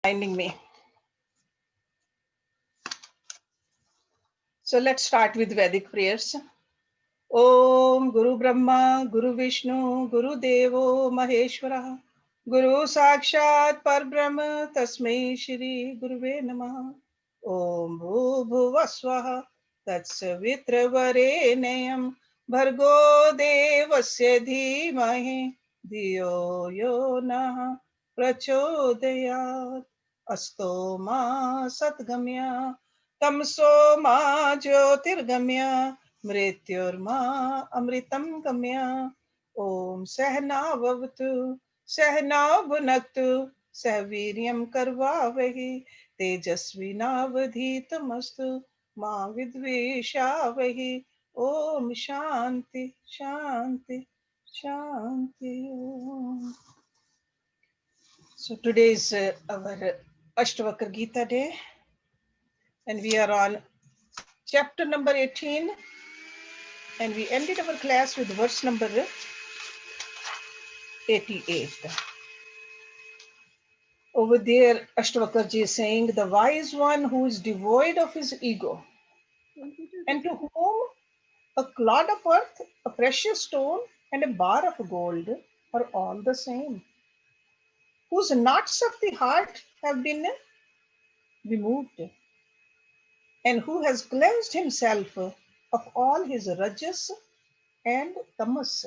Reminding me. So let's start with Vedic prayers. Om Guru Brahma, Guru Vishnu, Guru Devo Maheshwara, Guru Sakshat Parbrahma, Tasmai Shri Guruve Namah. Om Bhubhuva Swaha, Tatsavitra Bhargo Devasya Dhimahi, Dhiyo Yo Nah Prachodayat, Asto Ma Satgamya, Tamso Ma Jyotirgamya, Mrityurma Amritam Gamya. Om Sahna Vavatu, Sahna Bhunaktu, Sahaviryam Karvavahi, Tejasvinavadhitamastu, Ma Vidvishavahi. Om Shanti, Shanti, Shanti. Om. So today is our Astavakra Gita day, and we are on chapter number 18, and we ended our class with verse number 88. Over there, Ashtavakarji is saying, the wise one who is devoid of his ego, and to whom a clod of earth, a precious stone, and a bar of gold are all the same, whose knots of the heart have been removed, and who has cleansed himself of all his rajas and tamas.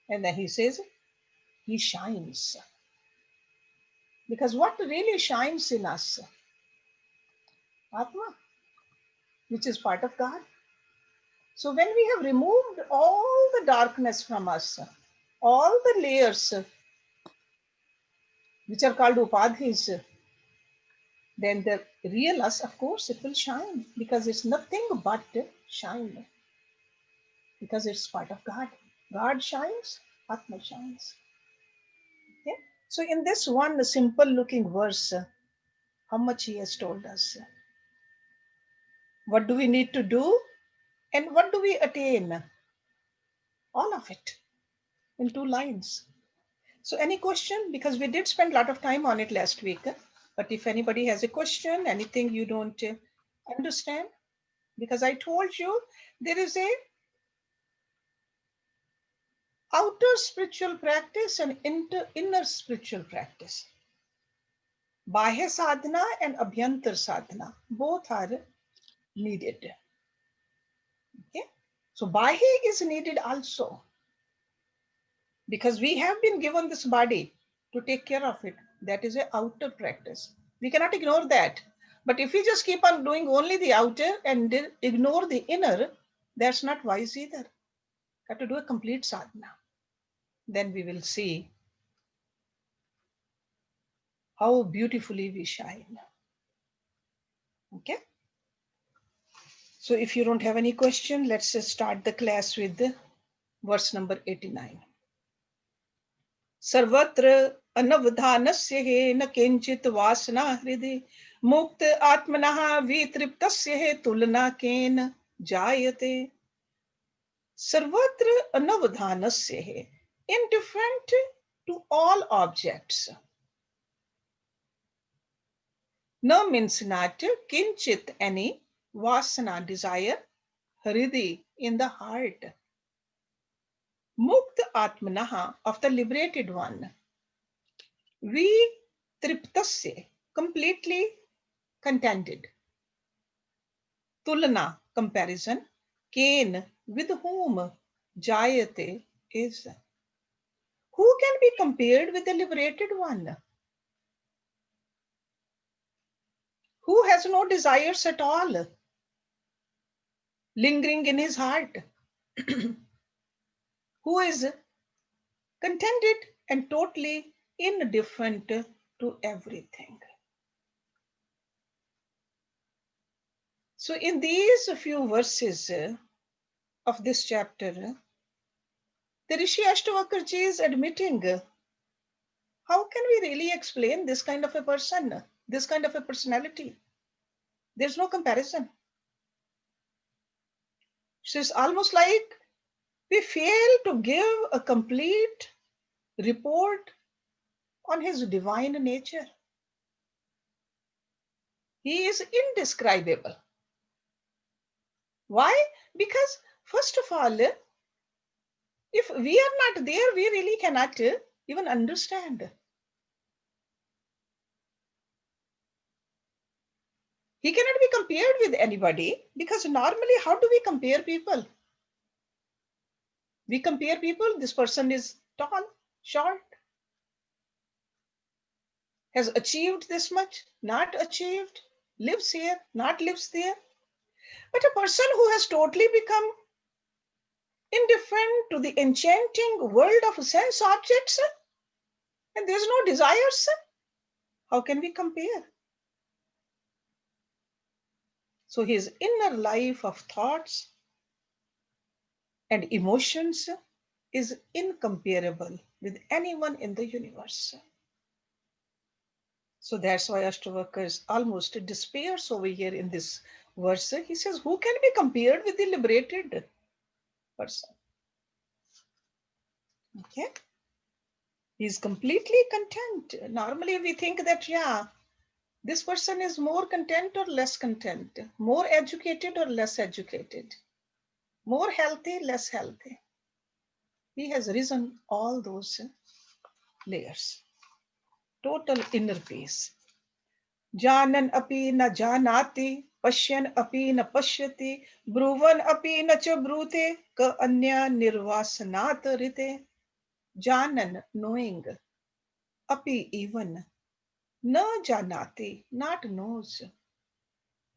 And then he says, he shines. Because what really shines in us? Atma, which is part of God. So when we have removed all the darkness from us, all the layers which are called upadhis, then the real us, of course, it will shine, because it's nothing but shine, because it's part of God. God shines, Atma shines. Okay? So in this one simple looking verse, how much he has told us. What do we need to do and what do we attain? All of it in 2 lines. So any question? Because we did spend a lot of time on it last week. But if anybody has a question, anything you don't understand, because I told you there is a outer spiritual practice and inner spiritual practice. Bahya sadhana and abhyantar sadhana, both are needed. Okay? So bahya is needed also, because we have been given this body to take care of it. That is an outer practice. We cannot ignore that. But if we just keep on doing only the outer and ignore the inner, that's not wise either. Got to do a complete sadhana. Then we will see how beautifully we shine. Okay? So if you don't have any question, let's just start the class with the verse number 89. Sarvatra anavdhanasya he na kinchit vasana hridi मुक्त आत्मनः वितृप्तस्य हे तुलना केन जायते. सर्वत्र अनवधानस्य हे, indifferent to all objects. No means not, kinchit any, vasana desire, hridi in the heart. Mukta atmanaha of the liberated one. Vitriptasya completely contented. Tulana comparison. Ken with whom jayate is. Who can be compared with the liberated one? Who has no desires at all lingering in his heart? Who is contented and totally indifferent to everything. So in these few verses of this chapter, the Rishi Ashtavakarji is admitting, how can we really explain this kind of a person, this kind of a personality? There's no comparison. So it's almost like we fail to give a complete report on his divine nature. He is indescribable. Why? Because first of all, if we are not there, we really cannot even understand. He cannot be compared with anybody, because normally how do we compare people? We compare people, this person is tall, short, has achieved this much, not achieved, lives here, not lives there. But a person who has totally become indifferent to the enchanting world of sense objects, and there's no desires, how can we compare? So his inner life of thoughts and emotions is incomparable with anyone in the universe. So that's why Astavakra almost despairs over here in this verse. He says, who can be compared with the liberated person? Okay. He's completely content. Normally we think that, yeah, this person is more content or less content, more educated or less educated, more healthy, less healthy. He has risen all those layers. Total inner peace. Janan api na janati, pashyan api na pashyati, bruvan api na cha brute, ka anya nirvasanat rite. Janan, knowing, api even, na janati, not knows.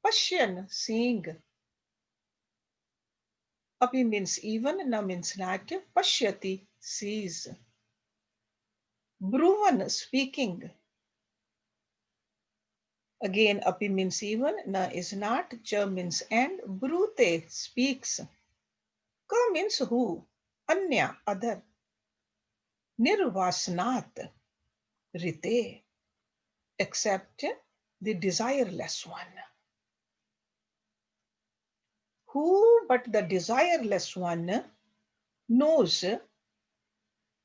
Pashyan, seeing. Api means even, na means not. Pashyati, sees. Bruvan, speaking. Again, api means even, na is not, cha means and, brute, speaks. Ka means who, anya, other. Nirvasanat, rite, except the desireless one. Who but the desireless one knows,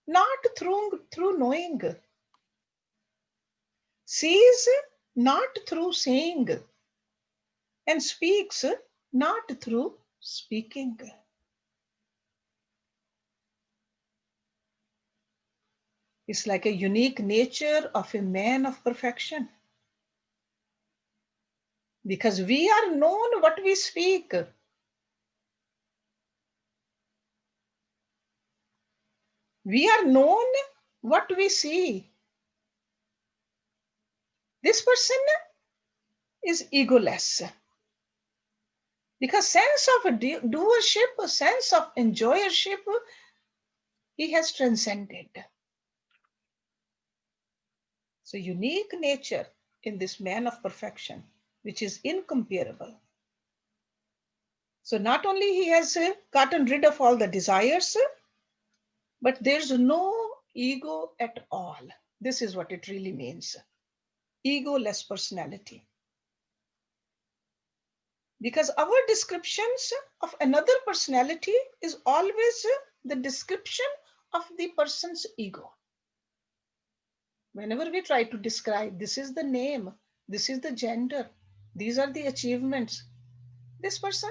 not through knowing, sees not through seeing, and speaks not through speaking. It's like a unique nature of a man of perfection. Because we are known what we speak. We are known what we see. This person is egoless. Because sense of doership, a sense of enjoyership, he has transcended. So unique nature in this man of perfection, which is incomparable. So not only he has gotten rid of all the desires, but there's no ego at all. This is what it really means. Egoless personality. Because our descriptions of another personality is always the description of the person's ego. Whenever we try to describe, this is the name, this is the gender, these are the achievements, this person,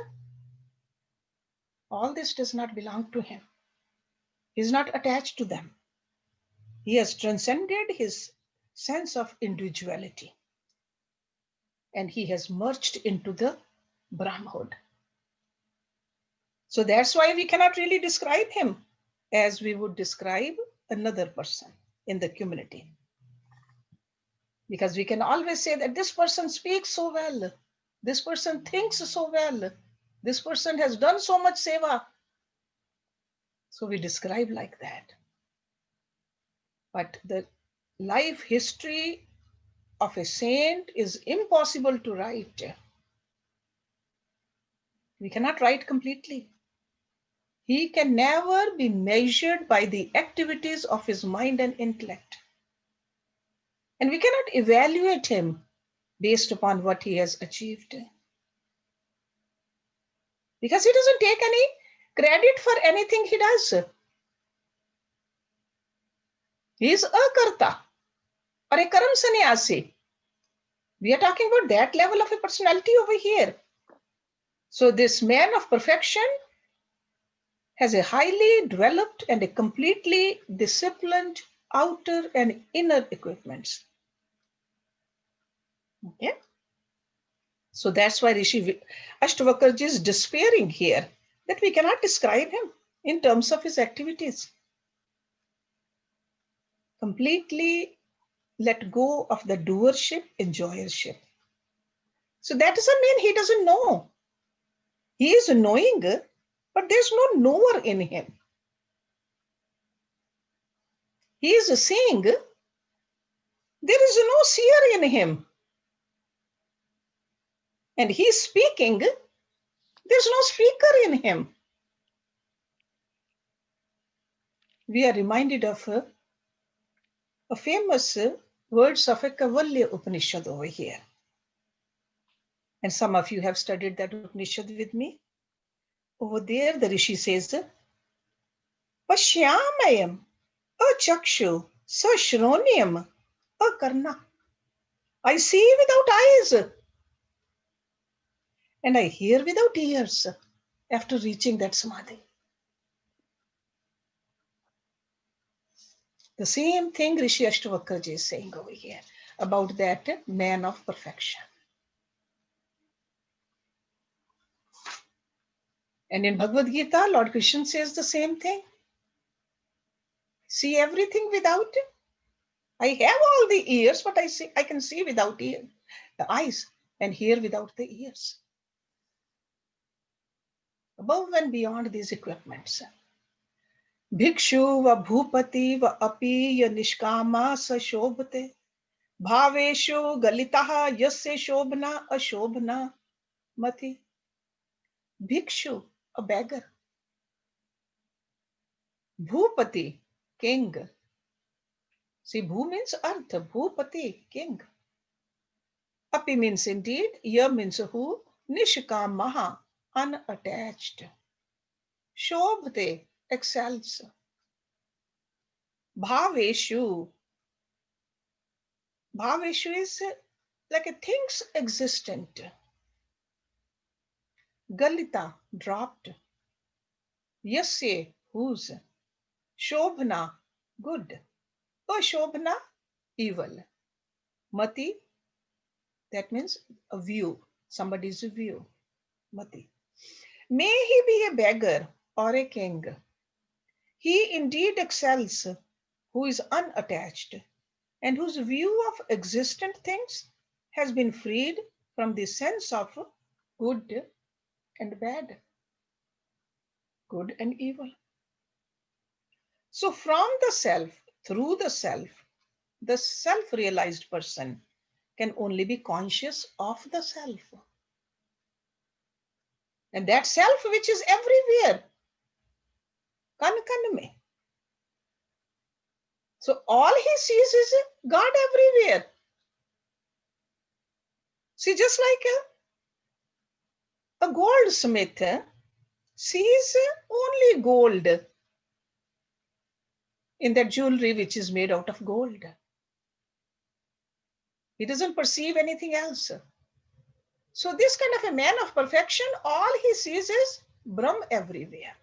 all this does not belong to him. He is not attached to them. He has transcended his sense of individuality. And he has merged into the Brahmhood. So that's why we cannot really describe him as we would describe another person in the community. Because we can always say that this person speaks so well, this person thinks so well, this person has done so much seva. So we describe like that. But the life history of a saint is impossible to write. We cannot write completely. He can never be measured by the activities of his mind and intellect. And we cannot evaluate him based upon what he has achieved. Because he doesn't take any credit for anything he does. He is a karta or a karam sannyasi. We are talking about that level of a personality over here. So this man of perfection has a highly developed and a completely disciplined outer and inner equipments. Okay? So that's why Rishi Ashtavakarji is despairing here that we cannot describe him in terms of his activities. Completely let go of the doership, enjoyership. So that doesn't mean he doesn't know. He is knowing, but there's no knower in him. He is seeing, there is no seer in him. And he is speaking, there's no speaker in him. We are reminded of a famous words of a Kavalya Upanishad over here. And some of you have studied that Upanishad with me. Over there, the Rishi says, Pashyamayam achakshu sashronyam akarna. I see without eyes and I hear without ears after reaching that samadhi. The same thing Rishi Ashtavakarji is saying over here about that man of perfection. And in Bhagavad Gita, Lord Krishna says the same thing. See everything without it. I have all the ears, but I can see without the eyes and hear without the ears. Above and beyond these equipments. Bhikshu va bhupati va api ya nishkama sa shobhate. Bhaveshu galitaha yasya shobhna ashobhna mati. Bhikshu, a beggar. Bhupati, king. See, Bhu means earth, Bhupati, king. Api means indeed, Ya means who, Nishkamaha, unattached. Shobhate, excels. Bhaveshu. Bhaveshu is like a things existent. Galita, dropped. Yasya, whose. Shobhna, good. Ashobhna, evil. Mati, that means a view, somebody's view. Mati. May he be a beggar or a king. He indeed excels who is unattached and whose view of existent things has been freed from the sense of good and bad, good and evil. So from the self, through the self-realized person can only be conscious of the self. And that self which is everywhere. Kan kan mein. So all he sees is God everywhere. See, just like a goldsmith sees only gold in that jewelry which is made out of gold. He doesn't perceive anything else. So this kind of a man of perfection, all he sees is Brahm everywhere.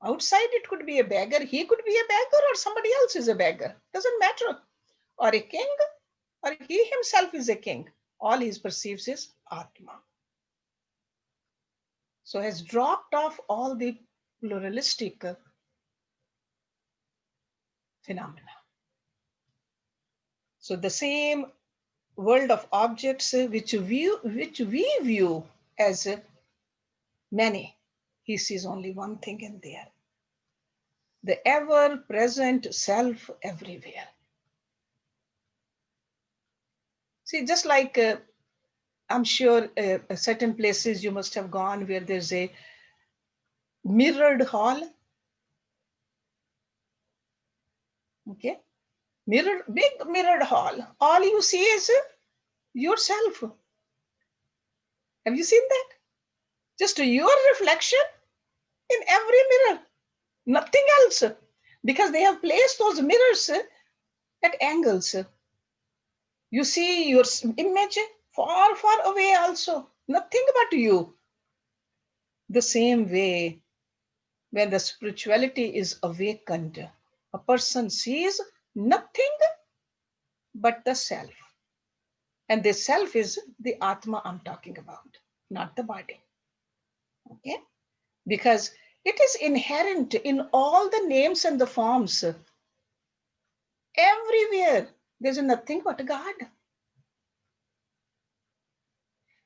Outside it could be a beggar, he could be a beggar or somebody else is a beggar. Doesn't matter. Or a king, or he himself is a king. All he perceives is Atma. So has dropped off all the pluralistic phenomena. So the same world of objects which we view as many, he sees only one thing in there. The ever-present self everywhere. See, just like I'm sure certain places you must have gone where there's a mirrored hall. Okay, big mirrored hall. All you see is yourself. Have you seen that? Just your reflection in every mirror, nothing else. Because they have placed those mirrors at angles. You see your image far, far away also. Nothing but you. The same way, when the spirituality is awakened, a person sees nothing but the self. And the self is the Atma I'm talking about, not the body. Okay? Because it is inherent in all the names and the forms. Everywhere, there's nothing but God.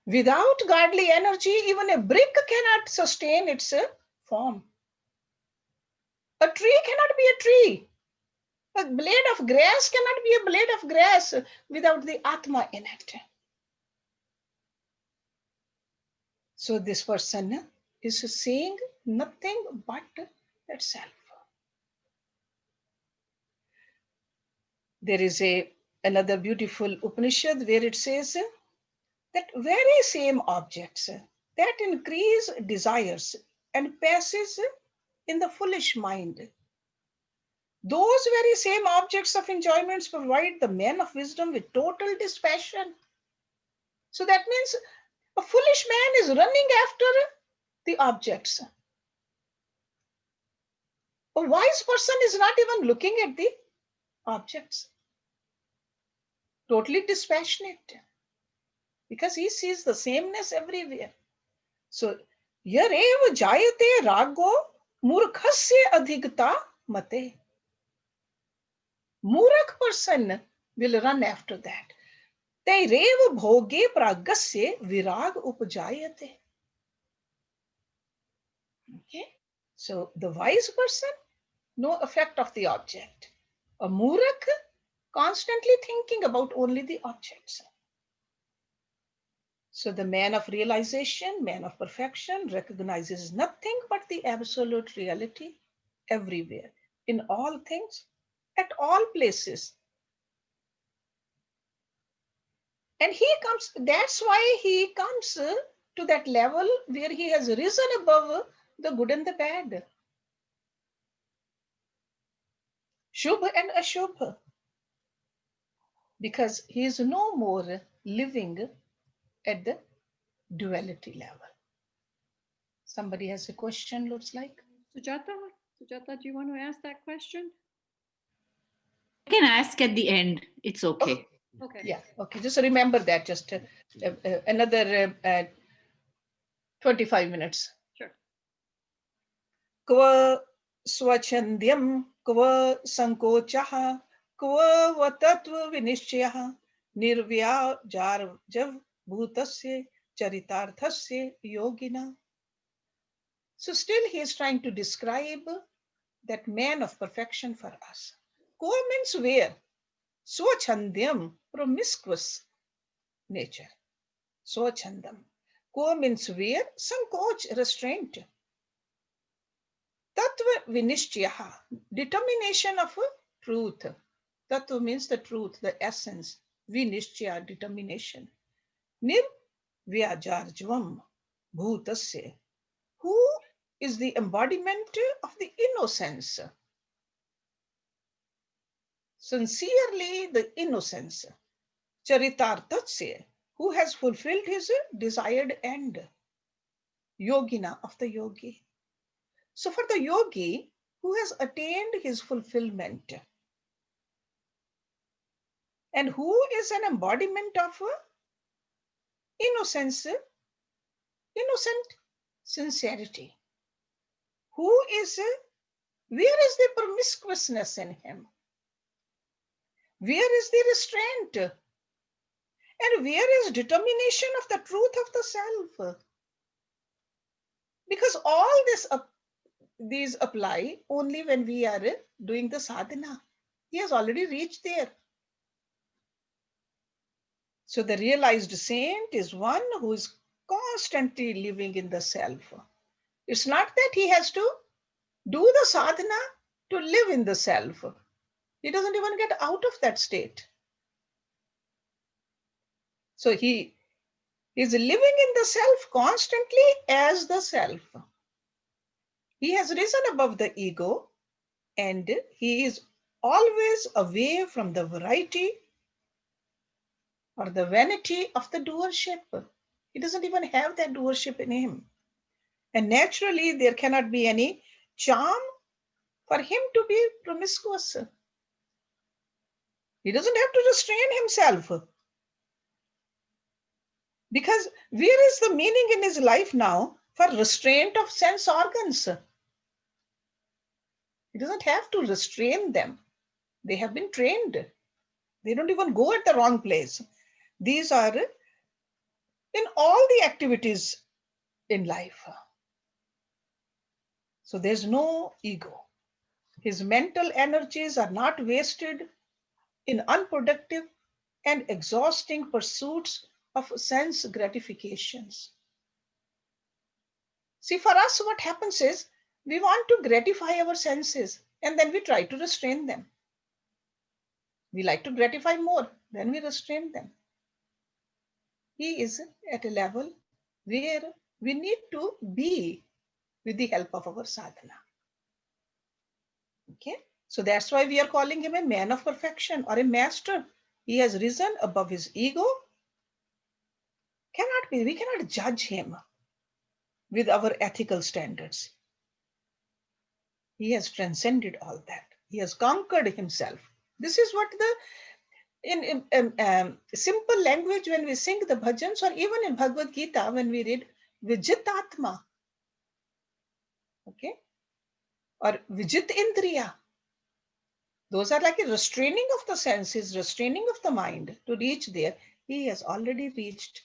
Without godly energy, even a brick cannot sustain its form. A tree cannot be a tree. A blade of grass cannot be a blade of grass without the Atma in it. So this person is seeing nothing but that self. There is another beautiful Upanishad where it says that very same objects that increase desires and passes in the foolish mind, those very same objects of enjoyments provide the man of wisdom with total dispassion. So that means a foolish man is running after the objects. A wise person is not even looking at the objects. Totally dispassionate. Because he sees the sameness everywhere. So, yarev jayate rago murkhasya adhikta mate. Murakh person will run after that. Tairev bhoge pragasya virag upjayate. Okay? So, the wise person, no effect of the object. A murakh, constantly thinking about only the objects. So the man of realization, man of perfection, recognizes nothing but the absolute reality everywhere, in all things, at all places. And he comes, that's why he comes to that level where he has risen above the good and the bad, Shubha and Ashubha, because he is no more living at the duality level. Somebody has a question, looks like. Sujata, do you want to ask that question? I can ask at the end. It's okay. Okay. Yeah, okay. Just remember that. Just another 25 minutes. Sure. Kva swachandyam, kva sankochaha, kva vatatva vinishchaya, nirvyajar jav bhutasya charitarthasya yogina. So still he is trying to describe that man of perfection for us. Kva means where? Swachandyam, promiscuous nature. Swachandam. Ko means where? Sankoch, restraint. Tattva vinishchyaha, determination of truth. Tattva means the truth, the essence. Vinishchya, determination. Nir vyajarjvam bhutasya. Who is the embodiment of the innocence? Sincerely, the innocence. Charitarthasya, who has fulfilled his desired end. Yogina, of the yogi. So for the yogi who has attained his fulfillment and who is an embodiment of innocence, innocent sincerity, where is the promiscuousness in him? Where is the restraint? And where is determination of the truth of the self? Because all these apply only when we are doing the sadhana. He has already reached there. So the realized saint is one who is constantly living in the self. It's not that he has to do the sadhana to live in the self. He doesn't even get out of that state. So he is living in the self constantly as the self. He has risen above the ego and he is always away from the variety or the vanity of the doership. He doesn't even have that doership in him. And naturally, there cannot be any charm for him to be promiscuous. He doesn't have to restrain himself. Because where is the meaning in his life now for restraint of sense organs? He doesn't have to restrain them. They have been trained. They don't even go at the wrong place. These are in all the activities in life. So there's no ego. His mental energies are not wasted in unproductive and exhausting pursuits of sense gratifications. See, for us, what happens is we want to gratify our senses and then we try to restrain them. We like to gratify more, then we restrain them. He is at a level where we need to be with the help of our sadhana. Okay, so that's why we are calling him a man of perfection or a master. He has risen above his ego. We cannot judge him with our ethical standards. He has transcended all that. He has conquered himself. This is what in simple language, when we sing the bhajans, or even in Bhagavad Gita, when we read Vijitatma, okay, or Vijit Indriya, those are like a restraining of the senses, restraining of the mind to reach there. He has already reached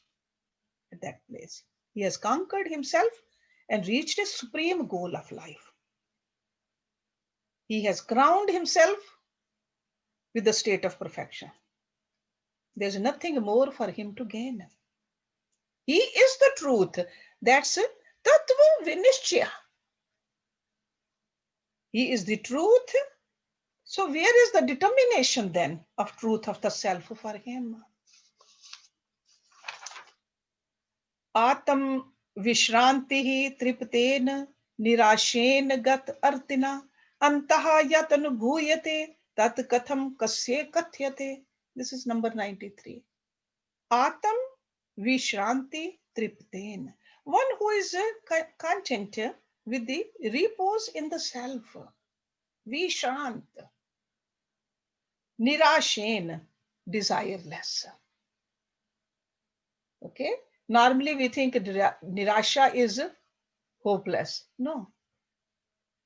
at that place. He has conquered himself and reached a supreme goal of life. He has crowned himself with the state of perfection. There's nothing more for him to gain. He is the truth. That's Tattva Vinishchaya. He is the truth. So where is the determination then of truth of the self for him? Atam Vishrantihi Triptena Nirashen Gat Artina Antaha Yatan Bhuyate Tat Katham Kasye Kathyate. This is number 93. Atam Vishranti Tripten. One who is content with the repose in the self. Vishrant. Nirashen. Desireless. Okay. Normally we think Nirasha is hopeless. No.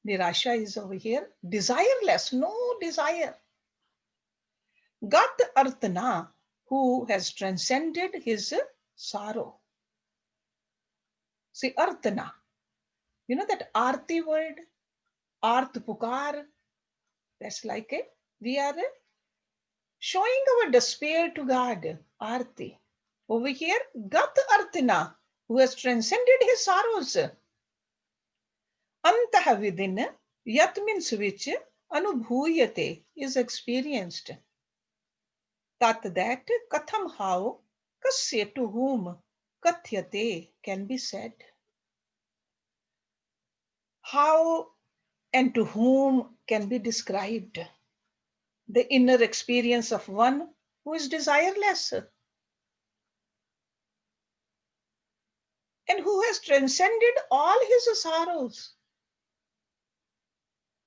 Nirasha is over here desireless. No desire. Gat Artana, who has transcended his sorrow. See, Artana. You know that Arti word? Art Pukar. That's like we are showing our despair to God. Arti. Over here, Gat Artina, who has transcended his sorrows. Antaha within, Yat means which, Anubhuyate is experienced. Tat that, Katham how, Kasya to whom, Kathyate can be said. How and to whom can be described the inner experience of one who is desireless and who has transcended all his sorrows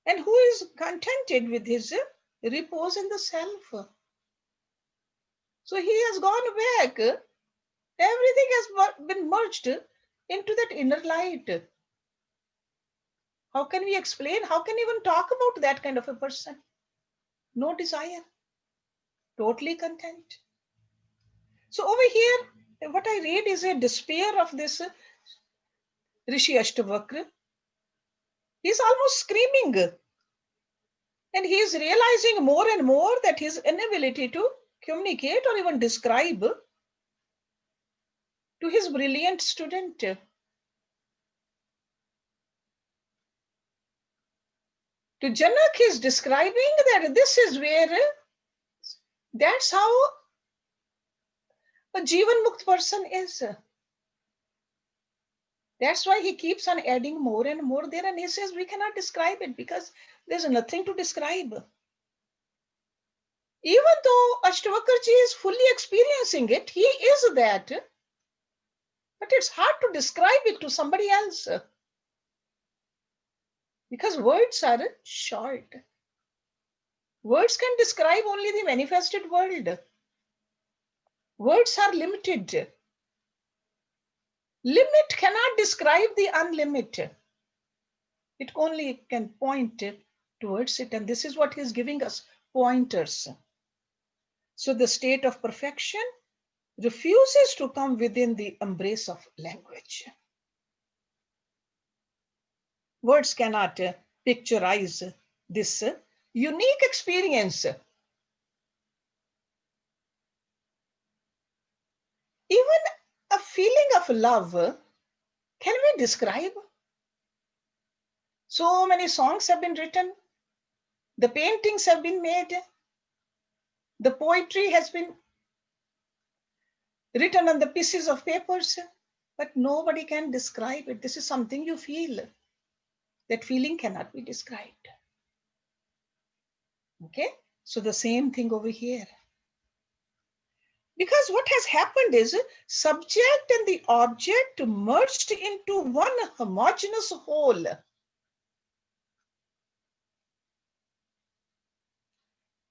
and who is contented with his repose in the self. So he has gone back. Everything has been merged into that inner light. How can we explain? How can we even talk about that kind of a person? No desire. Totally content. So over here, what I read is a despair of this Rishi Astavakra. He's almost screaming. And he is realizing more and more that his inability to communicate or even describe to his brilliant student. To Janak, he is describing that this is where, that's how a Jivan Mukt person is. That's why he keeps on adding more and more there. And he says we cannot describe it because there's nothing to describe. Even though Ashtavakarji is fully experiencing it, he is that, but it's hard to describe it to somebody else because words are short. Words can describe only the manifested world. Words are limited. Limit cannot describe the unlimited. It only can point towards it, and this is what he's giving us, pointers. So the state of perfection refuses to come within the embrace of language. Words cannot picturize this unique experience. Even a feeling of love, can we describe? So many songs have been written, the paintings have been made, the poetry has been written on the pieces of papers, but nobody can describe it. This is something you feel. That feeling cannot be described. Okay, so the same thing over here. Because what has happened is subject and the object merged into one homogeneous whole.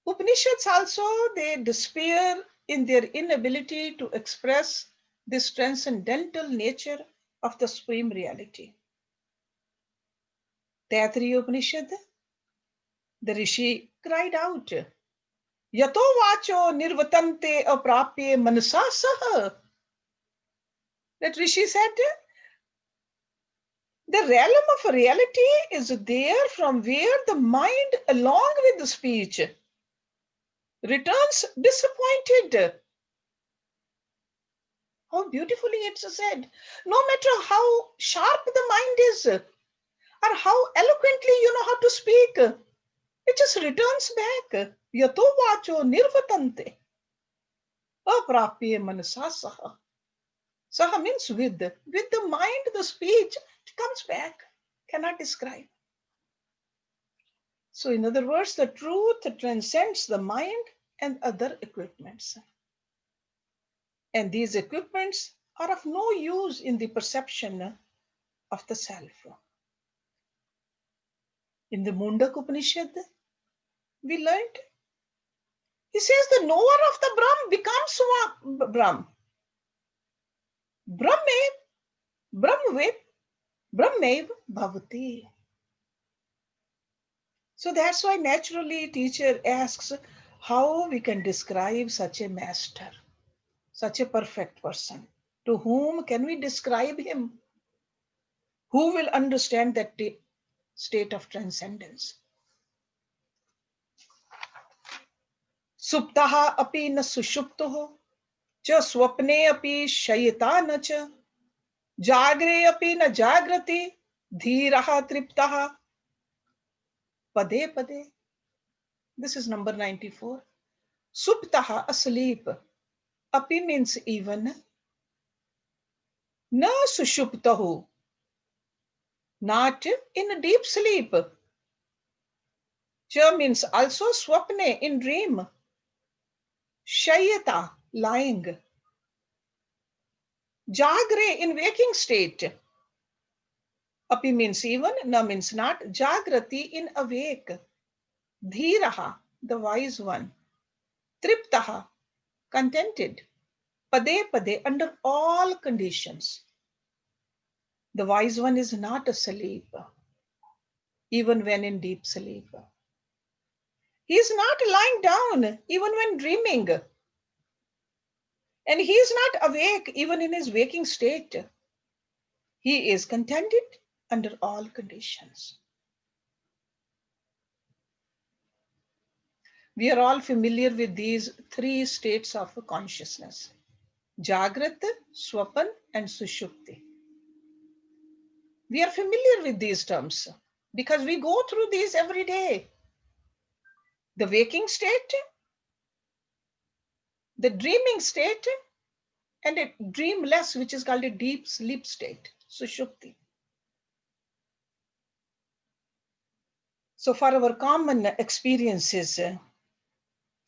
Upanishads also, they despair in their inability to express this transcendental nature of the supreme reality. Taittiriya Upanishad, the Rishi cried out, Yato vacho nirvatante aprapye manasa saha. That Rishi said, the realm of reality is there from where the mind, along with the speech, returns disappointed. How beautifully it's said. No matter how sharp the mind is, or how eloquently you know how to speak, it just returns back. Yato vacho nirvatante aprapye manasa saha. Saha means with. With the mind, the speech, it comes back. Cannot describe. So in other words, the truth transcends the mind and other equipments. And these equipments are of no use in the perception of the self. In the Mundak Upanishad, we learned, he says the knower of the Brahm becomes Brahm. Brahmev, Brahmvid, Brahmev Bhavati. So that's why naturally teacher asks how we can describe such a master, such a perfect person. To whom can we describe him? Who will understand that state of transcendence? Suptaha api na sushuptoho, cha swapne api shayitana cha, jagre api na jagrati, dhiraha triptaha, pade pade. This is number 94. Suptaha, asleep. Api means even. Na sushuptahu, not in a deep sleep. Cha means also swapne, in dream. Shayata, lying. Jagre, in waking state. Api means even, na means not. Jagrati, in awake. Dhiraha, the wise one. Triptaha, contented. Pade pade, under all conditions. The wise one is not asleep, even when in deep sleep. He is not lying down, even when dreaming. And he is not awake, even in his waking state. He is contented under all conditions. We are all familiar with these three states of consciousness: Jagrat, Swapan, and Sushupti. We are familiar with these terms because we go through these every day. The waking state, the dreaming state, and a dreamless, which is called a deep sleep state, Sushupti. So for our common experiences,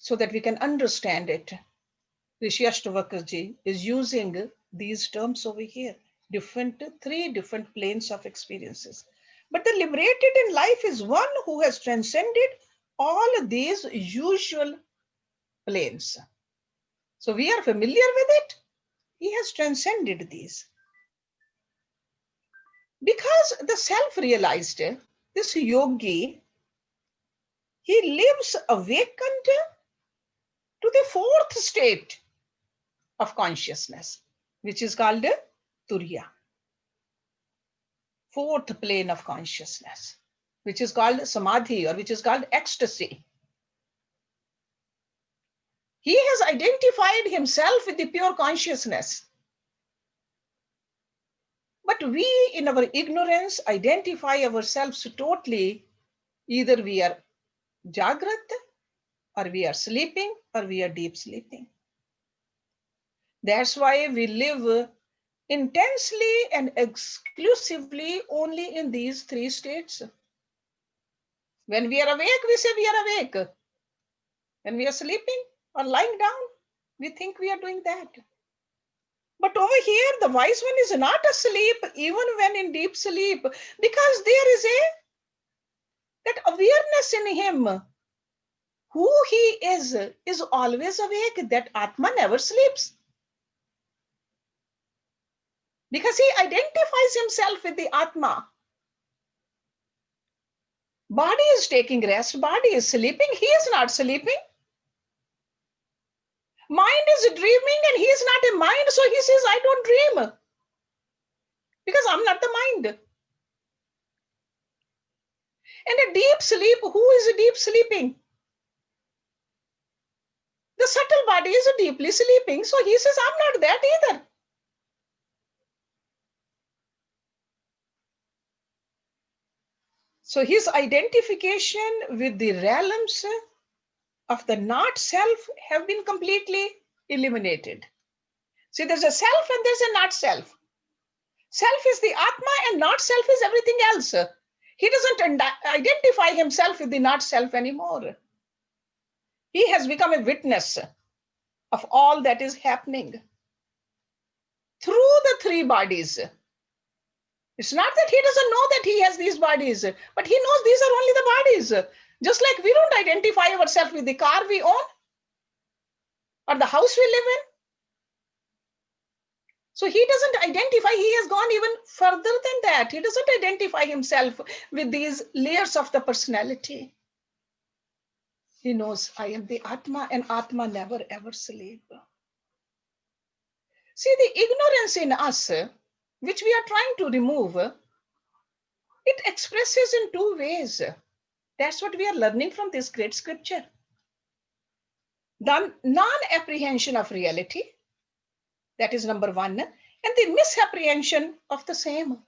so that we can understand it. Rishi Astavakra ji is using these terms over here, three different planes of experiences. But the liberated in life is one who has transcended all these usual planes. So we are familiar with it. He has transcended these. Because the self-realized, this yogi, he lives awakened to the fourth state of consciousness, which is called Turiya. Fourth plane of consciousness, which is called Samadhi, or which is called ecstasy. He has identified himself with the pure consciousness. But we, in our ignorance, identify ourselves totally. Either we are Jagrat, or we are sleeping, or we are deep sleeping. That's why we live intensely and exclusively only in these three states. When we are awake, we say we are awake. When we are sleeping or lying down, we think we are doing that. But over here, the wise one is not asleep, even when in deep sleep, because there is that awareness in him. Who he is always awake. That Atma never sleeps. Because he identifies himself with the Atma. Body is taking rest, body is sleeping, he is not sleeping. Mind is dreaming and he is not a mind, so he says, I don't dream. Because I'm not the mind. And a deep sleep, who is deep sleeping? The subtle body is deeply sleeping, so he says, I'm not that either. So his identification with the realms of the not self have been completely eliminated. See, there's a self and there's a not self. Self is the Atma and not self is everything else. He doesn't identify himself with the not self anymore. He has become a witness of all that is happening through the three bodies. It's not that he doesn't know that he has these bodies, but he knows these are only the bodies. Just like we don't identify ourselves with the car we own or the house we live in. So he doesn't identify, he has gone even further than that. He doesn't identify himself with these layers of the personality. He knows I am the Atma and Atma never ever sleep. See, the ignorance in us, which we are trying to remove, it expresses in two ways. That's what we are learning from this great scripture. The non-apprehension of reality, that is number one, and the misapprehension of the same.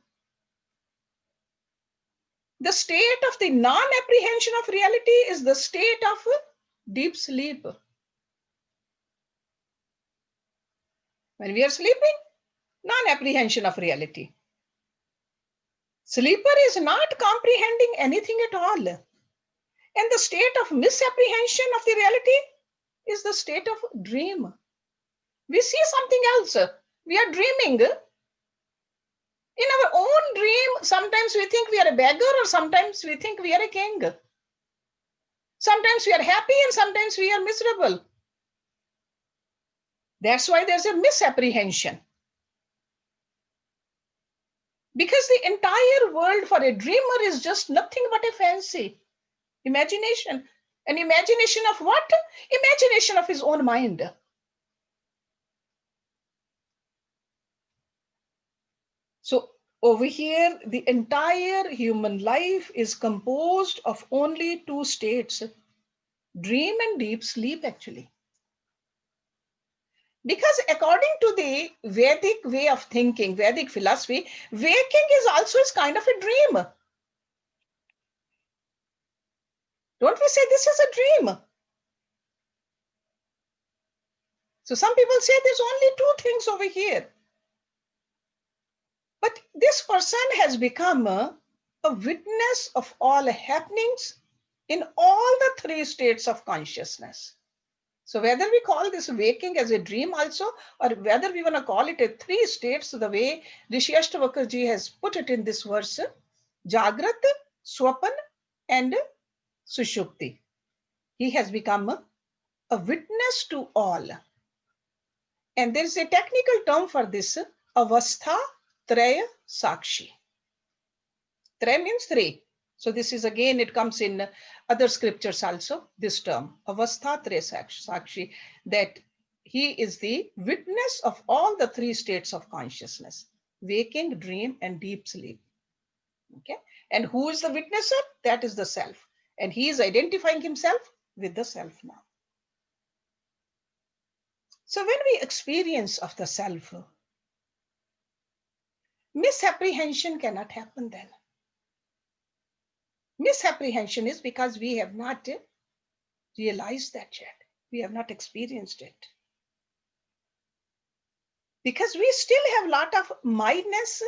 The state of the non-apprehension of reality is the state of deep sleep. When we are sleeping, non-apprehension of reality. Sleeper is not comprehending anything at all. And the state of misapprehension of the reality is the state of dream. We see something else. We are dreaming. In our own dream, sometimes we think we are a beggar or sometimes we think we are a king. Sometimes we are happy and sometimes we are miserable. That's why there's a misapprehension. Because the entire world for a dreamer is just nothing but a fancy. Imagination. An imagination of what? Imagination of his own mind. So over here, the entire human life is composed of only two states, dream and deep sleep actually. Because according to the Vedic way of thinking, Vedic philosophy, waking is also is kind of a dream. Don't we say this is a dream? So some people say there's only two things over here. But this person has become a witness of all happenings in all the three states of consciousness. So whether we call this waking as a dream also, or whether we want to call it a 3 states, the way Rishi Astavakra ji has put it in this verse, Jagrat, Swapan and Sushupti. He has become a witness to all. And there is a technical term for this, Avastha Traya Sakshi. Traya means 3. So this is again, it comes in other scriptures also, this term, Avastha Traya Sakshi, that he is the witness of all the 3 states of consciousness, waking, dream, and deep sleep. Okay. And who is the witnesser? That is the self. And he is identifying himself with the self now. So when we experience of the self, misapprehension cannot happen then. Misapprehension is because we have not realized that yet. We have not experienced it. Because we still have a lot of myness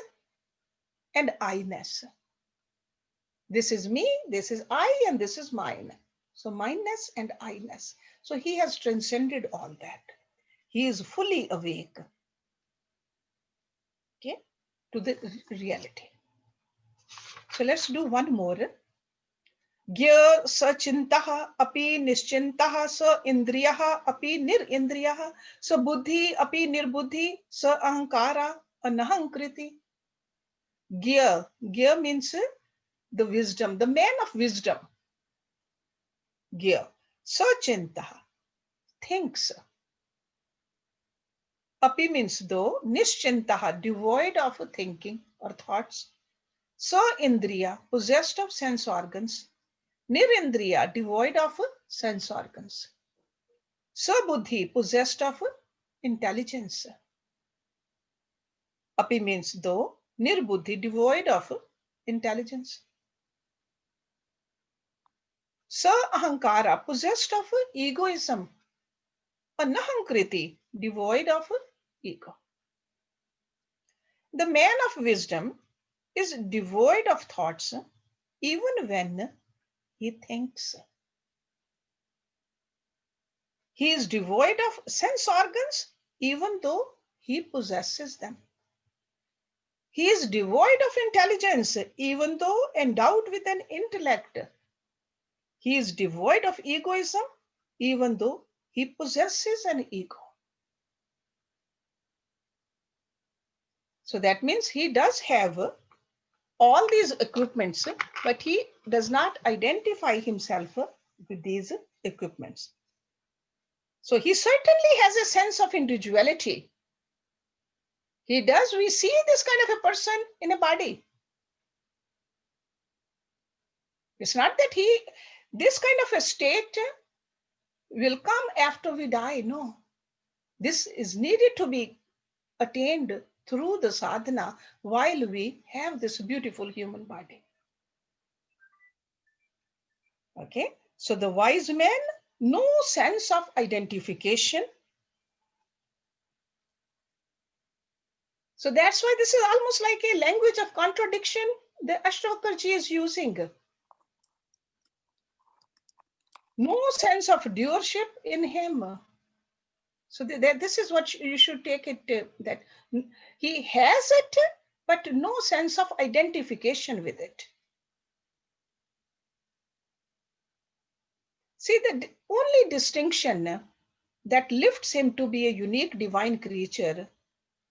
and I-ness. This is me, this is I, and this is mine. So myness and I-ness. So he has transcended all that. He is fully awake, okay, to the reality. So let's do one more. Gya sachintah api nischintah sa indriyah api nirindriyah sa buddhi api nirbuddhi sa ahankara anahankriti. Gya means the wisdom, the man of wisdom. Gya sachintah, thinks. Api means though, nischintah, devoid of thinking or thoughts. Sa indriya, possessed of sense organs. Nirindriya, devoid of sense organs. Sabuddhi, possessed of intelligence. Api means though, nirbuddhi, devoid of intelligence. Sa ahankara, possessed of egoism. Anahankriti, devoid of ego. The man of wisdom is devoid of thoughts even when he thinks. He is devoid of sense organs even though he possesses them. He is devoid of intelligence even though endowed with an intellect. He is devoid of egoism even though he possesses an ego. So that means he does have all these equipments, but he does not identify himself with these equipments. So he certainly has a sense of individuality. He does. We see this kind of a person in a body. It's not that this kind of a state will come after we die. No. This is needed to be attained through the sadhana while we have this beautiful human body. Okay. So the wise man, no sense of identification. So that's why this is almost like a language of contradiction the Astavakra ji is using. No sense of doership in him. So this is what you should take it, that he has it, but no sense of identification with it. See, the only distinction that lifts him to be a unique divine creature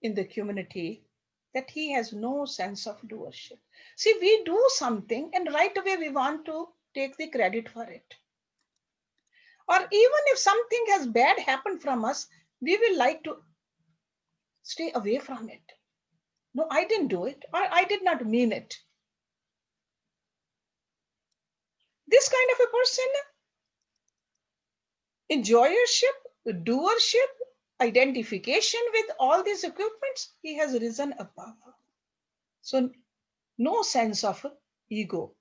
in the community, that he has no sense of doership. See, we do something and right away we want to take the credit for it. Or even if something has bad happened from us, we will like to stay away from it. No, I didn't do it, or I did not mean it. This kind of a person, enjoyership, doership, identification with all these equipments, he has risen above. So no sense of ego.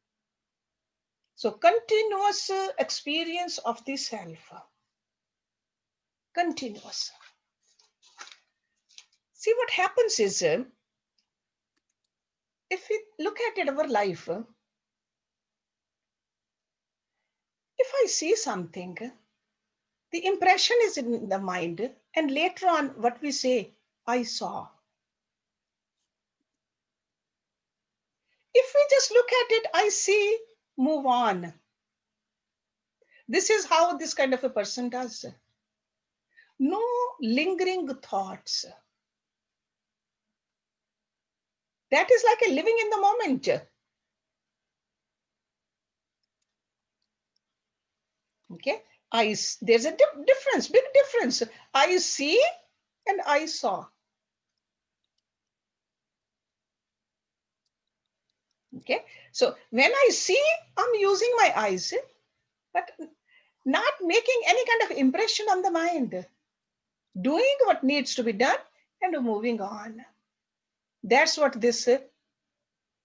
So continuous experience of the self. Continuous. See, what happens is, if we look at it, our life, if I see something The impression is in the mind, and later on what we say, I saw. If we just look at it, I see, move on. This is how this kind of a person does. No lingering thoughts. That is like a living in the moment. Okay, there's a difference, big difference. I see and I saw. Okay, so when I see, I'm using my eyes, but not making any kind of impression on the mind, doing what needs to be done and moving on. That's what this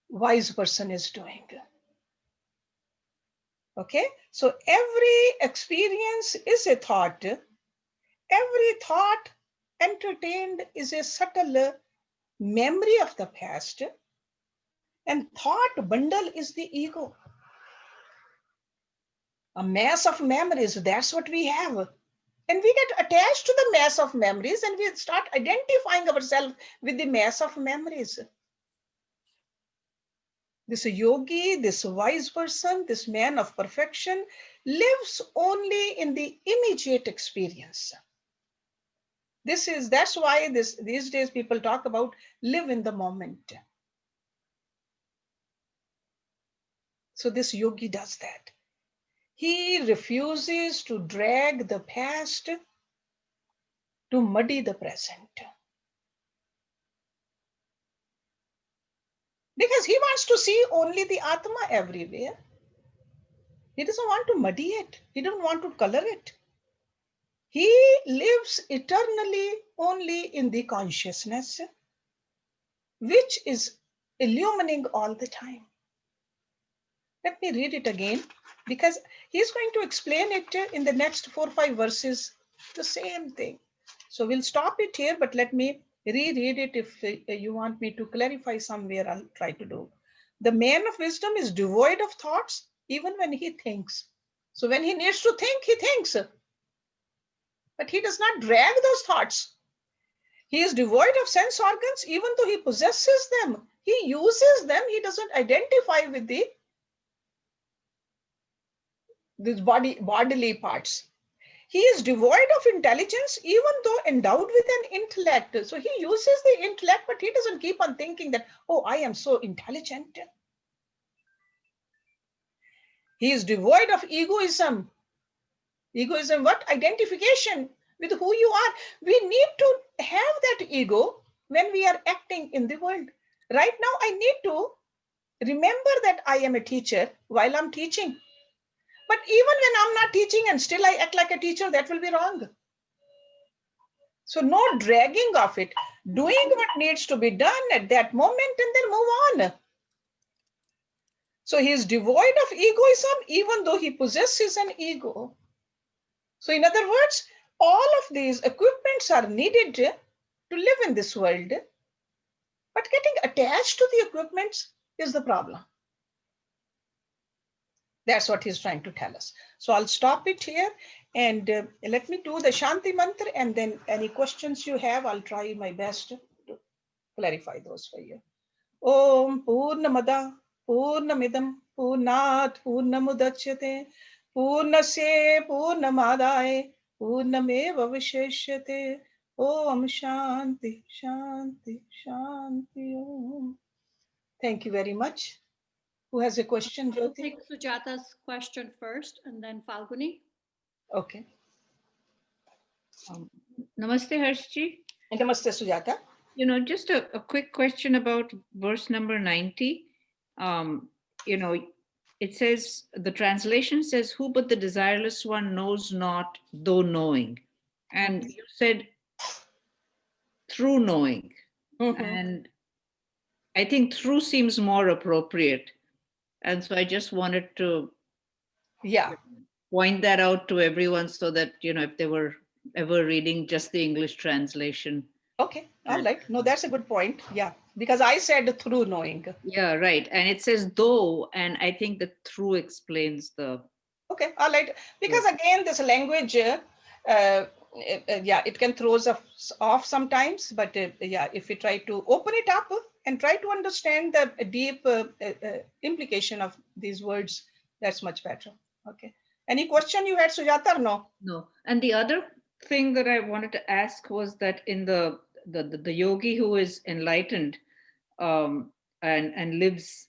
wise person is doing. Okay, so every experience is a thought. Every thought entertained is a subtle memory of the past, and thought bundle is the ego. A mass of memories, that's what we have. And we get attached to the mass of memories and we start identifying ourselves with the mass of memories. This yogi, this wise person, this man of perfection lives only in the immediate experience. That's why these days people talk about live in the moment. So this yogi does that. He refuses to drag the past to muddy the present. Because he wants to see only the Atma everywhere. He doesn't want to muddy it. He doesn't want to color it. He lives eternally only in the consciousness, which is illuminating all the time. Let me read it again, because he's going to explain it in the next 4 or 5 verses, the same thing. So we'll stop it here, but let me reread it. If you want me to clarify somewhere, I'll try to do. The man of wisdom is devoid of thoughts, even when he thinks. So when he needs to think, he thinks. But he does not drag those thoughts. He is devoid of sense organs, even though he possesses them. He uses them. He doesn't identify with these bodily parts. He is devoid of intelligence, even though endowed with an intellect. So he uses the intellect, but he doesn't keep on thinking that, oh, I am so intelligent. He is devoid of egoism. Egoism, what? Identification with who you are. We need to have that ego when we are acting in the world. Right now, I need to remember that I am a teacher while I'm teaching. But even when I'm not teaching and still I act like a teacher, that will be wrong. So no dragging of it, doing what needs to be done at that moment and then move on. So he is devoid of egoism, even though he possesses an ego. So in other words, all of these equipments are needed to live in this world, but getting attached to the equipments is the problem. That's what he's trying to tell us. So I'll stop it here and let me do the Shanti Mantra, and then any questions you have, I'll try my best to clarify those for you. Om Purnamada Purnamidam Purnat Purnamudachyate Purnasya Purnamadaya Purnameva Visheshyate. Om Shanti Shanti Shanti Om. Thank you very much. Who has a question, We'll Jyoti? take Sujata's question first and then Falguni. Okay. Namaste, Hershji. Namaste, Sujata. Just a quick question about verse number 90. It says, the translation says, who but the desireless one knows not, though knowing. And you said, through knowing. And I think through seems more appropriate. And so I just wanted to point that out to everyone so that, if they were ever reading just the English translation. Okay, all right. No, that's a good point. Yeah, because I said through knowing. Yeah, right. And it says though, and I think the through explains the... Okay, all right. Because again, this language, yeah, it can throw us off sometimes, but yeah, if we try to open it up and try to understand the deep implication of these words, that's much better. Okay. Any question you had, Sujata, or no? No. And the other thing that I wanted to ask was that in the yogi who is enlightened, and lives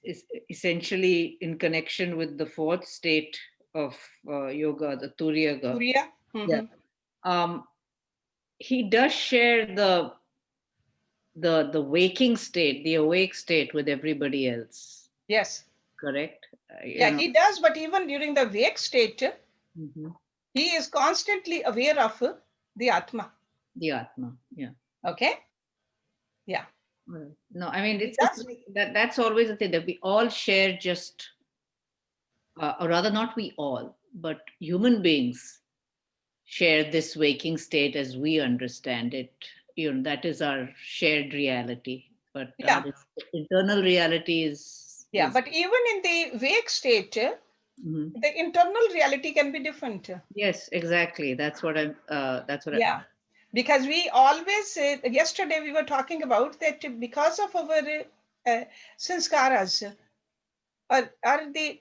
essentially in connection with the fourth state of yoga, the Turiyaga. Turiya? Yeah. He does share the waking state, the awake state with everybody else. Yes. Correct? Yeah, he does, but even during the wake state, he is constantly aware of the Atma. The Atma, yeah. Okay? Yeah. No, I mean, it's that's always the thing, that we all share just, or rather not we all, but human beings share this waking state as we understand it. That is our shared reality. But Yeah. our internal reality is... Yeah, but even in the wake state, the internal reality can be different. Yes, exactly. That's what I'm... Yeah, because we always, yesterday we were talking about that because of our sanskaras, or the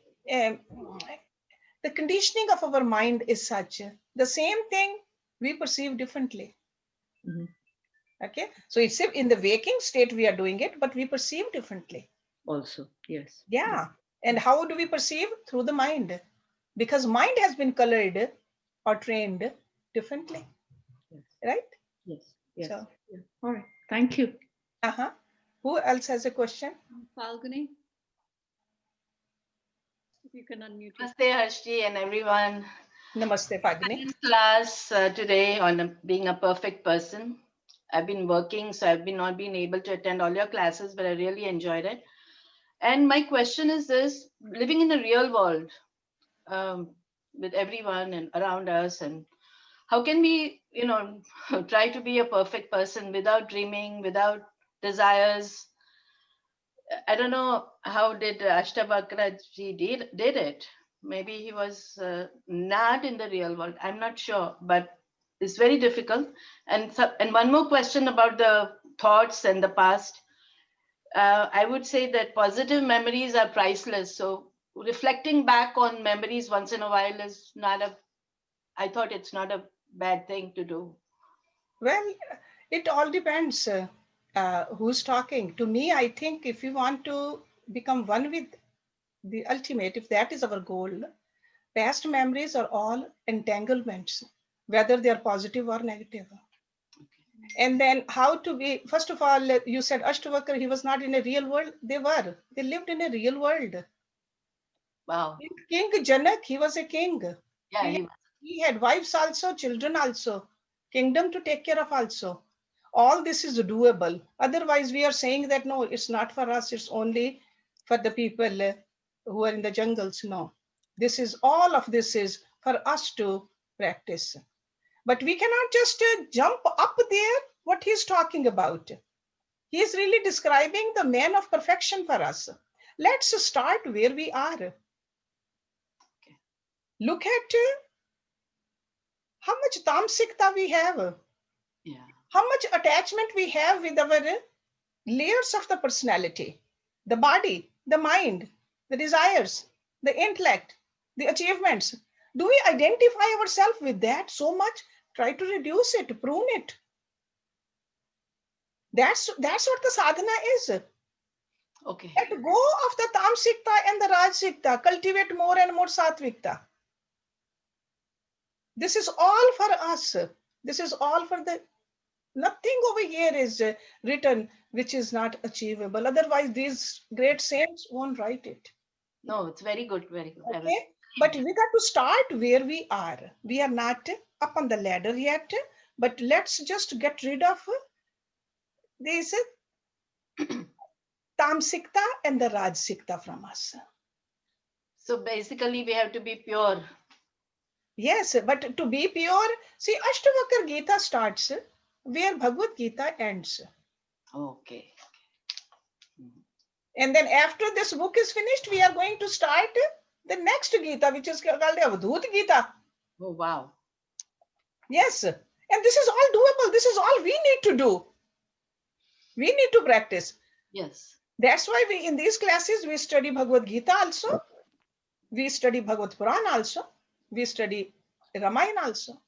conditioning of our mind is such, the same thing we perceive differently. Okay, so it's in the waking state we are doing it, but we perceive differently. Also, yes. Yeah, and how do we perceive? Through the mind, because mind has been colored or trained differently. Yes. Right? Yes. Yes. So, yeah. All right. Thank you. Who else has a question? Falguni, if you can unmute. Namaste, Hershji, and everyone. Namaste, Falguni. In class today on being a perfect person. I've been working, so I've not been able to attend all your classes, but I really enjoyed it. And my question is this: living in the real world, with everyone and around us, and how can we, try to be a perfect person without dreaming, without desires? I don't know how did Astavakra ji did it. Maybe he was not in the real world. I'm not sure, but it's very difficult. And one more question about the thoughts and the past. I would say that positive memories are priceless. So reflecting back on memories once in a while is I thought it's not a bad thing to do. Well, it all depends who's talking. To me, I think if you want to become one with the ultimate, if that is our goal, past memories are all entanglements, whether they are positive or negative. And then how to be, first of all, you said Astavakra, he was not in a real world. They lived in a real world. Wow. King Janak, he was a king. Yeah, he had wives also, children also, kingdom to take care of also. All this is doable. Otherwise, we are saying that no, it's not for us, it's only for the people who are in the jungles. No, all of this is for us to practice. But we cannot just jump up there, what he's talking about. He is really describing the man of perfection for us. Let's start where we are. Look at how much tamsikta we have. Yeah. How much attachment we have with our layers of the personality, the body, the mind, the desires, the intellect, the achievements. Do we identify ourselves with that so much? Try to reduce it, prune it. That's what the sadhana is. Okay. Let go of the tamsikta and the rajsikta. Cultivate more and more satvikta. This is all for us. This is all for the... Nothing over here is written which is not achievable. Otherwise, these great saints won't write it. No, it's very good, very good. Okay? But we got to start where we are. We are not up on the ladder yet, but let's just get rid of this tamsikta and the rajsikta from us. So basically, we have to be pure. Yes, but to be pure, see, Astavakra Gita starts where Bhagavad Gita ends. Okay. And then after this book is finished, we are going to start the next Gita, which is called Avadhut Gita. Oh, wow. Yes. And this is all doable. This is all we need to do. We need to practice. Yes. That's why we, in these classes, we study Bhagavad Gita also. We study Bhagavad Puran also. We study Ramayana also.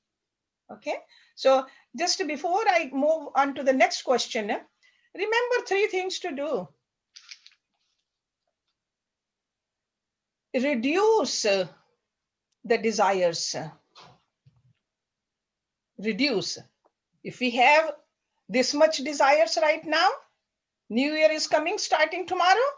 Okay. So just before I move on to the next question, remember 3 things to do. Reduce the desires. Reduce. If we have this much desires right now, New Year is coming starting tomorrow.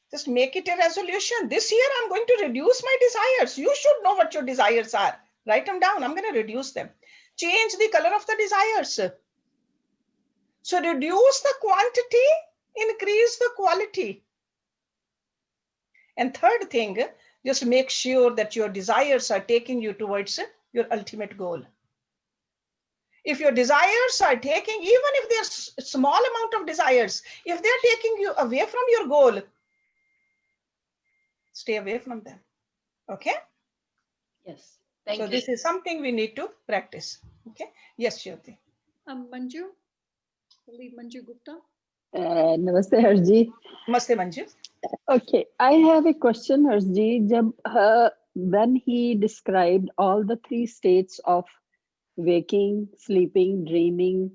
Just make it a resolution. This year, I'm going to reduce my desires. You should know what your desires are. Write them down. I'm going to reduce them. Change the color of the desires. So reduce the quantity, increase the quality. And third thing, just make sure that your desires are taking you towards your ultimate goal. If your desires are taking, even if there's a small amount of desires, if they're taking you away from your goal, stay away from them. Okay? Yes. Thank So you. this is something we need to practice. Okay? Yes, Shruti. Manju, I believe Manju Gupta. Namaste, Hershji. Namaste, Manju. Okay, I have a question, Hershji. When he described all the 3 states of waking, sleeping, dreaming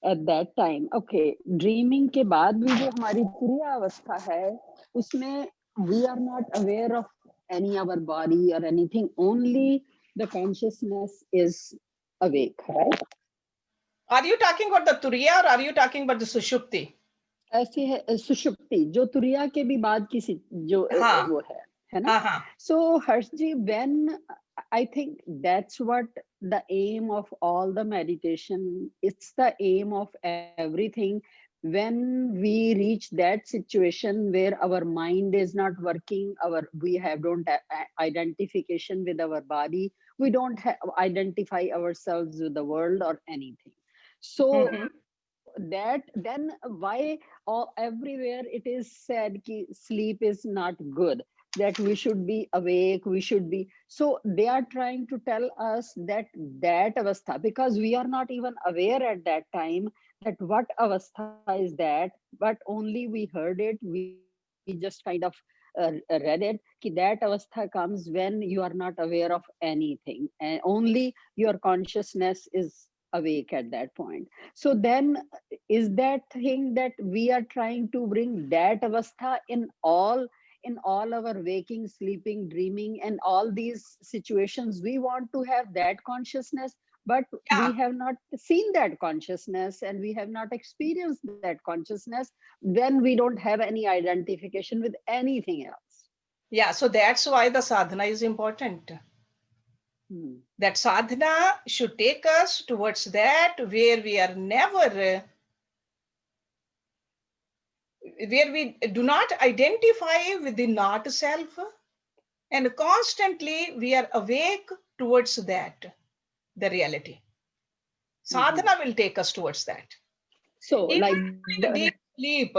at that time. Okay, dreaming के बाद भी जो हमारी तुरिया अवस्था है, उसमें we are not aware of any our body or anything. Only the consciousness is awake, right? Are you talking about the Turiya or are you talking about the Sushupti? ऐसी है सुषुप्ति जो तुरिया के भी बाद की जो हाँ. वो है ना. So Harshji, when I think that's what the aim of all the meditation, it's the aim of everything. When we reach that situation where our mind is not working, don't have identification with our body, we don't identify ourselves with the world or anything. So that then why everywhere it is said ki sleep is not good, that we should be awake, we should be, so they are trying to tell us that avastha, because we are not even aware at that time that what avastha is that, but only we heard it, we just kind of read it ki that avastha comes when you are not aware of anything and only your consciousness is awake at that point. So then is that thing that we are trying to bring that avastha in all our waking, sleeping, dreaming, and all these situations? We want to have that consciousness, but we have not seen that consciousness and we have not experienced that consciousness. Then we don't have any identification with anything else. Yeah, so that's why the sadhana is important. That sadhana should take us towards that where we are never, where we do not identify with the not self, and constantly we are awake towards that, the reality. Sadhana will take us towards that. So Even like during deep sleep,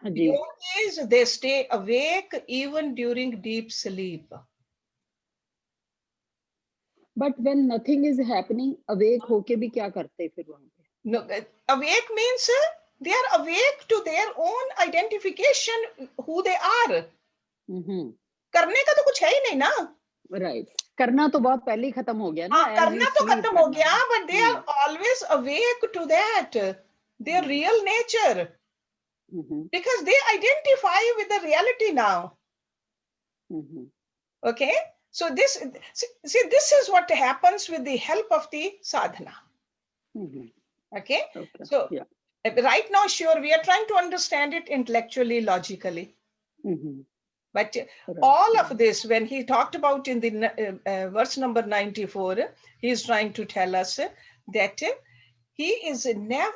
yogis, they stay awake even during deep sleep. But when nothing is happening, awake होके भी क्या करते फिर वहां पे? No, awake means they are awake to their own identification, who they are. करने का तो कुछ है ही नहीं ना. Right. करना तो बहुत पहले ही खत्म हो गया ना. करना तो खत्म हो गया, but they are always awake to that, their real nature. Because they identify with the reality now. Okay, so this is what happens with the help of the sadhana. Okay, so right now, sure, we are trying to understand it intellectually, logically. But all of this, when he talked about in the verse number 94, he is trying to tell us that he is never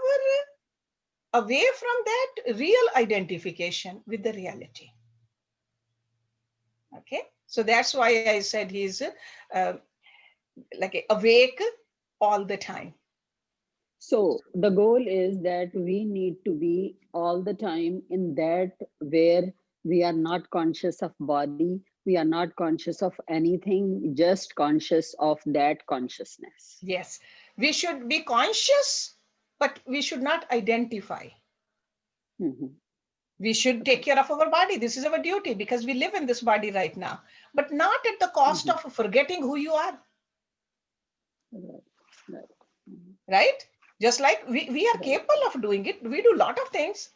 away from that real identification with the reality. Okay, so that's why I said he's like awake all the time. So the goal is that we need to be all the time in that where we are not conscious of body, We are not conscious of anything, just conscious of that consciousness. Yes, we should be conscious, but we should not identify. Mhm. We should take care of our body. This is our duty because we live in this body right now, but not at the cost of forgetting who you are. Right. Right. Mhm. Right? Just like we are capable of doing it. We do a lot of things,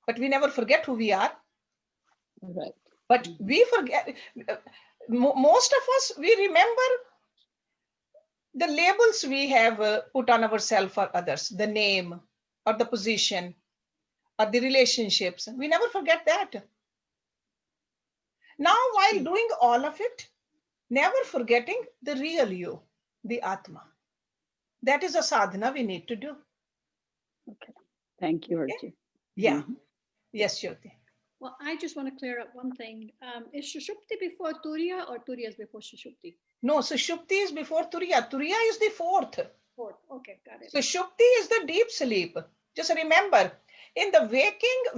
but we never forget who we are. Right. But we forget, most of us, we remember the labels we have put on ourselves for others, the name or the position or the relationships. We never forget that. Now, while doing all of it, never forgetting the real you, the Atma. That is a sadhana we need to do. Okay. Thank you, Hershji. Yeah. Mhm. Yes, Jyoti. Well, I just want to clear up one thing. Is Sushupti before Turiya or Turiya is before Sushupti? No, Sushupti is before Turiya. Turiya is the fourth. Fourth. Okay, got it. Sushupti is the deep sleep. Just remember, in the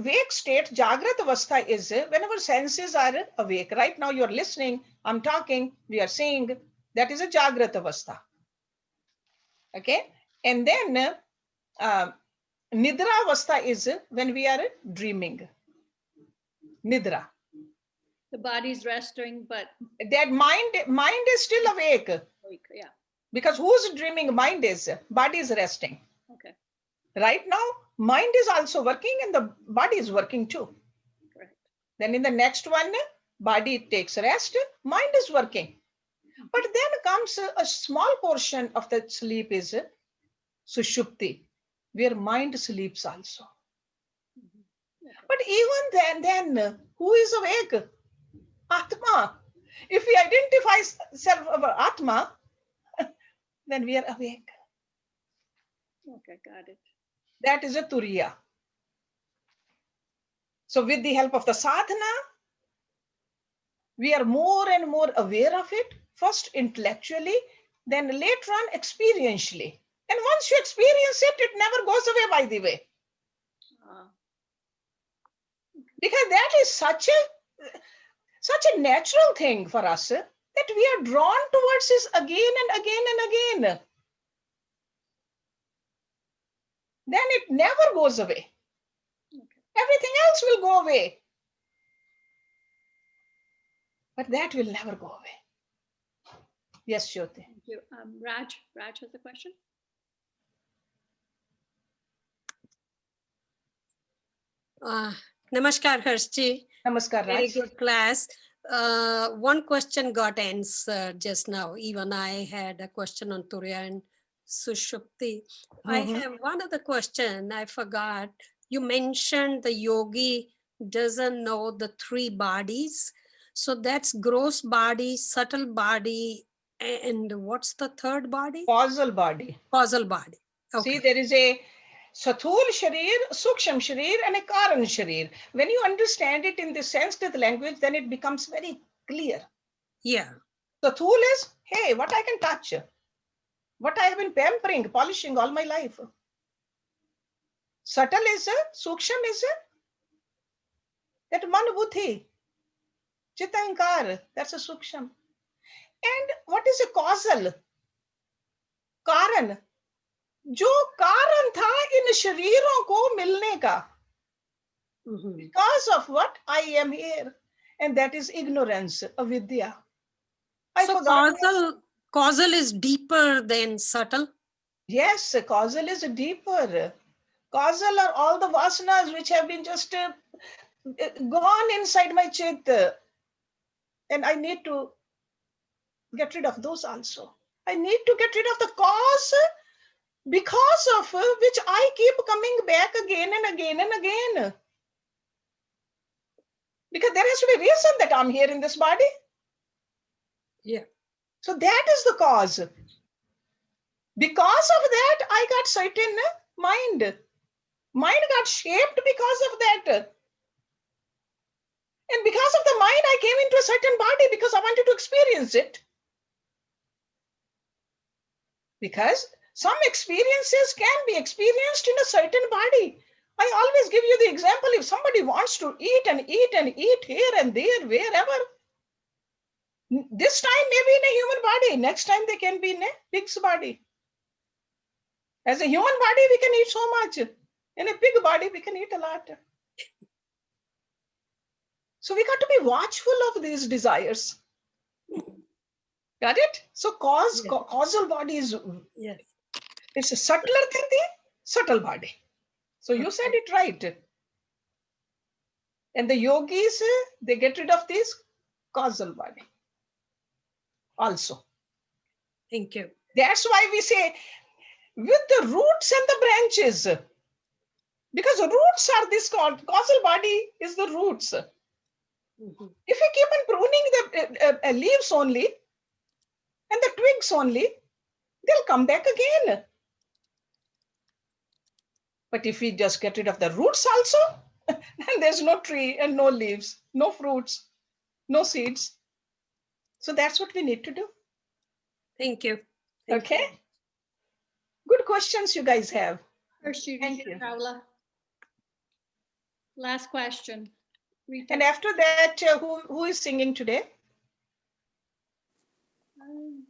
wake state, Jagrat Avastha is when our senses are awake. Right now you're listening, I'm talking, we are seeing. That is a Jagrat Avastha. Okay? And then Nidra Avastha is when we are dreaming. Nidra. The body's resting, but That mind is still awake. awake. Yeah. Because who's dreaming? Mind is. Body is resting. Okay. Right now, mind is also working and the body is working too. Correct. Then in the next one, body takes rest, mind is working. But then comes a small portion of the sleep is Sushupti, where mind sleeps also. But even then, who is awake? Atma. If we identify self our Atma, then we are awake. Okay, got it. That is a Turiya. So with the help of the sadhana, we are more and more aware of it, first intellectually, then later on experientially. And once you experience it, it never goes away, by the way. Because that is such a natural thing for us that we are drawn towards this again and again and again. Then it never goes away. Everything else will go away. But that will never go away. Yes, Jyoti. Thank you. Raj has a question. Namaskar, Hershji. Namaskar, Very Raj. good class. One question got answered just now. Even I had a question on Turiya and Sushupti. I have one other question. I forgot. You mentioned the yogi doesn't know the three bodies. So that's gross body, subtle body, and what's the third body? Causal body. Causal body. Okay. See, there is a Sathul Sharir, Suksham Sharir, and a Karan Sharir. When you understand it in the Sanskrit language, then it becomes very clear. Yeah. Sathul is, hey, what I can touch, what I have been pampering, polishing all my life. Subtle is, Suksham is, that man buddhi, chitta inkar, that's a Suksham. And what is a causal? Karan. जो कारण था इन शरीरों को मिलने का, because of what I am here, and that is ignorance, avidya. So causal is deeper than subtle. Yes, causal is deeper. Causal are all the vasanas which have been just gone inside my chit, and I need to get rid of those also. I need to get rid of the cause, because of which I keep coming back again and again and again. Because there has to be a reason that I'm here in this body. Yeah. So that is the cause. Because of that, I got certain mind. Mind got shaped because of that. And because of the mind, I came into a certain body because I wanted to experience it. Because some experiences can be experienced in a certain body. I always give you the example, if somebody wants to eat and eat and eat here and there, wherever, This time maybe in a human body, next time they can be in a pig's body. As a human body, we can eat so much. In a pig body, we can eat a lot. So we got to be watchful of these desires. Got it? So causal body is, Yes. it's subtler than the subtle body. So you said it right. And the yogis, they get rid of this causal body also. Thank you. That's why we say with the roots and the branches, because the roots are this causal body is the roots. Mhm. If we keep on pruning the leaves only and the twigs only, they'll come back again. But if we just get rid of the roots also, then there's no tree and no leaves, no fruits, no seeds. So that's what we need to do. Thank you. Thank Okay. you. Good questions you guys have. Hersh, Thank you. Paula. Last question. Rita. And after that, who is singing today?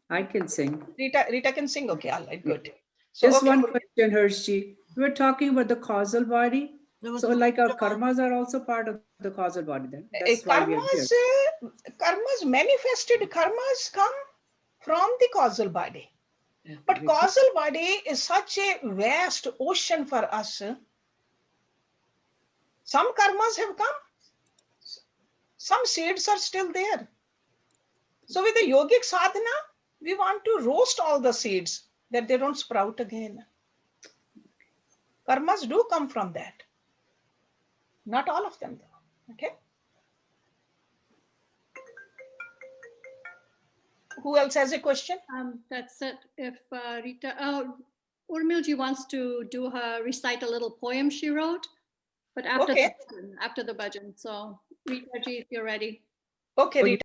I can sing. Rita can sing. Okay, all right, good. So, Just okay. one question, Hershji. We were talking about the causal body. So like our karmas are also part of the causal body then. That's why we are here. Karmas, manifested karmas come from the causal body. But causal body is such a vast ocean for us. Some karmas have come. Some seeds are still there. So with the yogic sadhana, we want to roast all the seeds that they don't sprout again. Karmas do come from that. Not all of them though. Okay. Who else has a question? That's it. If Rita, Urmilji wants to do her recite a little poem she wrote, but after Okay. after the bhajan. So Rita ji, if you're ready. Okay, Rita.